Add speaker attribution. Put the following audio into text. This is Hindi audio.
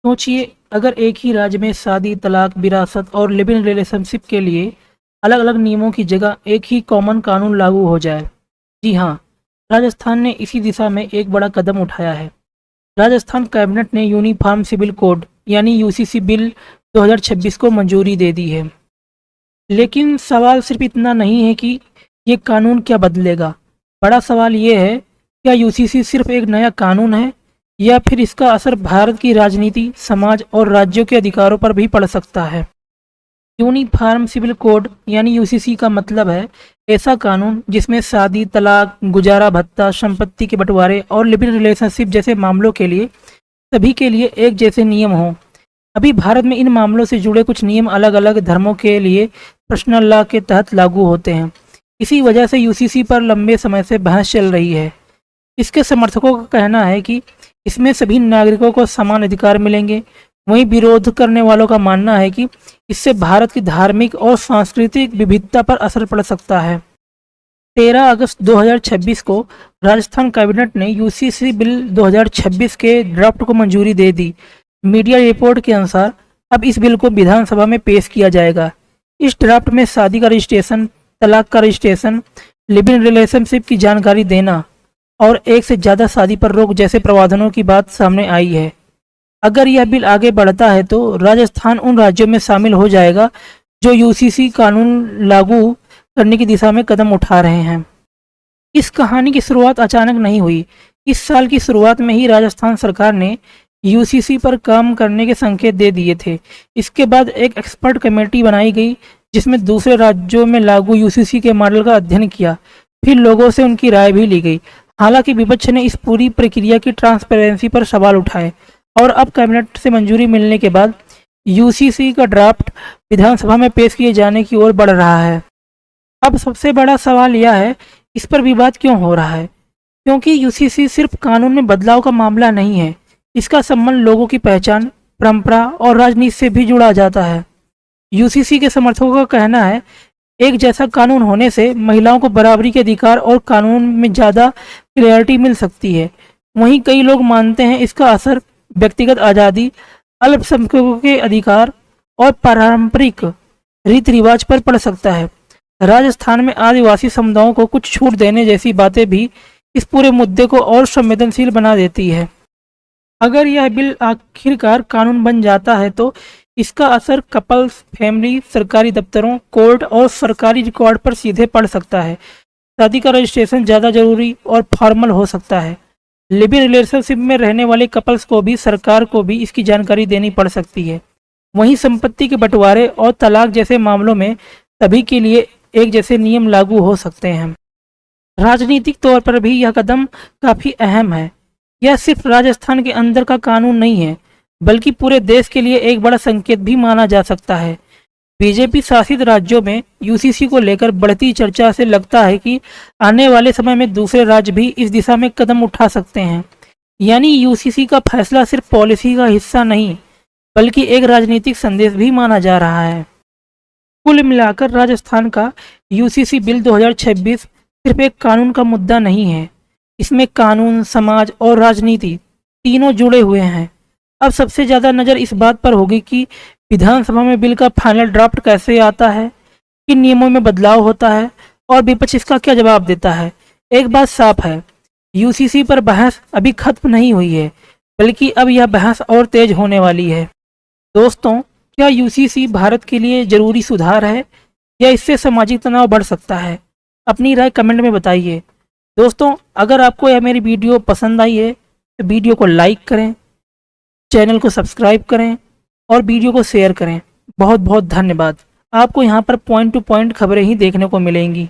Speaker 1: सोचिए, अगर एक ही राज्य में शादी, तलाक, विरासत और लिव इन रिलेशनशिप के लिए अलग-अलग नियमों की जगह एक ही कॉमन कानून लागू हो जाए। जी हाँ, राजस्थान ने इसी दिशा में एक बड़ा कदम उठाया है। राजस्थान कैबिनेट ने यूनिफॉर्म सिविल कोड यानी यूसीसी बिल 2026 को मंजूरी दे दी है। लेकिन सवाल सिर्फ इतना नहीं है कि ये कानून क्या बदलेगा। बड़ा सवाल ये है, क्या यूसीसी सिर्फ एक नया कानून है या फिर इसका असर भारत की राजनीति, समाज और राज्यों के अधिकारों पर भी पड़ सकता है। यूनिफॉर्म सिविल कोड यानी यूसीसी का मतलब है ऐसा कानून जिसमें शादी, तलाक, गुजारा भत्ता, संपत्ति के बंटवारे और लिव इन रिलेशनशिप जैसे मामलों के लिए सभी के लिए एक जैसे नियम हों। अभी भारत में इन मामलों से जुड़े कुछ नियम अलग अलग धर्मों के लिए पर्सनल लॉ के तहत लागू होते हैं। इसी वजह से यूसीसी पर लंबे समय से बहस चल रही है। इसके समर्थकों का कहना है कि इसमें सभी नागरिकों को समान अधिकार मिलेंगे। वहीं विरोध करने वालों का मानना है कि इससे भारत की धार्मिक और सांस्कृतिक विविधता पर असर पड़ सकता है। 13 अगस्त 2026 को राजस्थान कैबिनेट ने यूसीसी बिल 2026 के ड्राफ्ट को मंजूरी दे दी। मीडिया रिपोर्ट के अनुसार अब इस बिल को विधानसभा में पेश किया जाएगा। इस ड्राफ्ट में शादी का रजिस्ट्रेशन, तलाक का रजिस्ट्रेशन, लिव इन रिलेशनशिप की जानकारी देना और एक से ज़्यादा शादी पर रोक जैसे प्रावधानों की बात सामने आई है। अगर यह बिल आगे बढ़ता है तो राजस्थान उन राज्यों में शामिल हो जाएगा जो यूसीसी कानून लागू करने की दिशा में कदम उठा रहे हैं। इस कहानी की शुरुआत अचानक नहीं हुई। इस साल की शुरुआत में ही राजस्थान सरकार ने यूसीसी पर काम करने के संकेत दे दिए थे। इसके बाद एक एक्सपर्ट कमेटी बनाई गई जिसमें दूसरे राज्यों में लागू यूसीसी के मॉडल का अध्ययन किया। फिर लोगों से उनकी राय भी ली गई। हालांकि विपक्ष ने इस पूरी प्रक्रिया की ट्रांसपेरेंसी पर सवाल उठाए और अब कैबिनेट से मंजूरी मिलने के बाद यूसीसी का ड्राफ्ट विधानसभा में पेश किए जाने की ओर बढ़ रहा है। अब सबसे बड़ा सवाल यह है, इस पर विवाद क्यों हो रहा है? क्योंकि यूसीसी सिर्फ कानून में बदलाव का मामला नहीं है। इसका संबंध लोगों की पहचान, परंपरा और राजनीति से भी जुड़ा जाता है। यूसीसी के समर्थकों का कहना है, एक जैसा कानून होने से महिलाओं को बराबरी के अधिकार और कानून में ज़्यादा क्लैरिटी मिल सकती है। वहीं कई लोग मानते हैं इसका असर व्यक्तिगत आज़ादी, अल्पसंख्यकों के अधिकार और पारंपरिक रीति रिवाज पर पड़ सकता है। राजस्थान में आदिवासी समुदायों को कुछ छूट देने जैसी बातें भी इस पूरे मुद्दे को और संवेदनशील बना देती है। अगर यह बिल आखिरकार कानून बन जाता है तो इसका असर कपल्स, फैमिली, सरकारी दफ्तरों, कोर्ट और सरकारी रिकॉर्ड पर सीधे पड़ सकता है। शादी का रजिस्ट्रेशन ज़्यादा जरूरी और फॉर्मल हो सकता है। लिव इन रिलेशनशिप में रहने वाले कपल्स को भी सरकार को भी इसकी जानकारी देनी पड़ सकती है। वहीं संपत्ति के बंटवारे और तलाक जैसे मामलों में सभी के लिए एक जैसे नियम लागू हो सकते हैं। राजनीतिक तौर पर भी यह कदम काफ़ी अहम है। यह सिर्फ राजस्थान के अंदर का कानून नहीं है, बल्कि पूरे देश के लिए एक बड़ा संकेत भी माना जा सकता है। बीजेपी शासित राज्यों में यूसीसी को लेकर बढ़ती चर्चा से लगता है कि आने वाले समय में दूसरे राज्य भी इस दिशा में कदम उठा सकते हैं। यानी यूसीसी का फैसला सिर्फ पॉलिसी का हिस्सा नहीं, बल्कि एक राजनीतिक संदेश भी माना जा रहा है। कुल मिलाकर राजस्थान का यूसीसी बिल 2026 सिर्फ एक कानून का मुद्दा नहीं है। इसमें कानून, समाज और राजनीति तीनों जुड़े हुए हैं। अब सबसे ज़्यादा नज़र इस बात पर होगी कि विधानसभा में बिल का फाइनल ड्राफ्ट कैसे आता है, किन नियमों में बदलाव होता है और विपक्ष इसका क्या जवाब देता है। एक बात साफ है, यूसीसी पर बहस अभी खत्म नहीं हुई है, बल्कि अब यह बहस और तेज होने वाली है। दोस्तों, क्या यूसीसी भारत के लिए ज़रूरी सुधार है या इससे सामाजिक तनाव बढ़ सकता है? अपनी राय कमेंट में बताइए। दोस्तों, अगर आपको यह मेरी वीडियो पसंद आई है तो वीडियो को लाइक करें, चैनल को सब्सक्राइब करें और वीडियो को शेयर करें। बहुत बहुत धन्यवाद। आपको यहाँ पर पॉइंट टू पॉइंट खबरें ही देखने को मिलेंगी।